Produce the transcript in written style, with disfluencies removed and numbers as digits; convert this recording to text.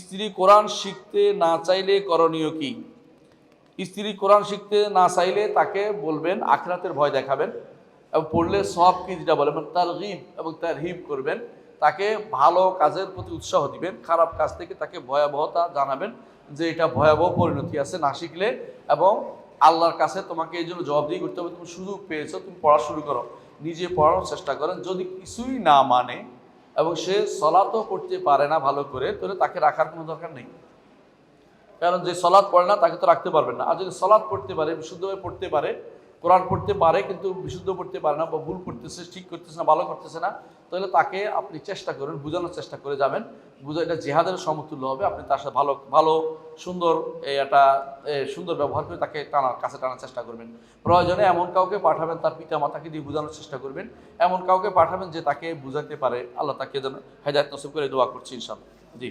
স্ত্রী কোরআন শিখতে না চাইলে করণীয় কি? স্ত্রী কোরআন শিখতে না চাইলে তাকে বলবেন, আখিরাতের ভয় দেখাবেন এবং পড়লে সওয়াব কি যেটা বলে মানে তারগীব এবং তারহিব করবেন, তাকে ভালো কাজের প্রতি উৎসাহ দিবেন, খারাপ কাজ থেকে তাকে ভয়াবহতা জানাবেন যে এটা ভয়াবহ পরিণতি আছে না শিখলে, এবং আল্লাহর কাছে তোমাকে এই জন্য জবাবদিহি করতে হবে। তুমি সুযোগ পেয়েছো, তুমি পড়া শুরু করো, নিজে পড়ানোর চেষ্টা করেন। যদি কিছুই না মানে এবং সে সলাতও করতে পারে না ভালো করে, তাহলে তাকে রাখার কোনো দরকার নেই। কারণ যে সলাৎ পড়ে না তাকে তো রাখতে পারবেন না। আর যদি সলাৎ পড়তে পারে, বিশুদ্ধভাবে পড়তে পারে, কোরআন পড়তে পারে কিন্তু বিশুদ্ধ পড়তে পারে না বা ভুল করতেছে, ঠিক করতেছে না, ভালো করতেছে না, তাহলে তাকে আপনি চেষ্টা করেন, বোঝানোর চেষ্টা করে যাবেন, বুঝা এটা জিহাদের সমতুল্য হবে। আপনি তার সাথে ভালো ভালো সুন্দর একটা সুন্দর ব্যবহার করে তাকে কাছে টানার চেষ্টা করবেন। প্রয়োজনে এমন কাউকে পাঠাবেন, তার পিতা মাতাকে দিয়ে বোঝানোর চেষ্টা করবেন, এমন কাউকে পাঠাবেন যে তাকে বুঝাতে পারে। আল্লাহ তাকে যেন হেদায়েত নসিব করে দোয়া করছি ইনশাআল্লাহ। জি।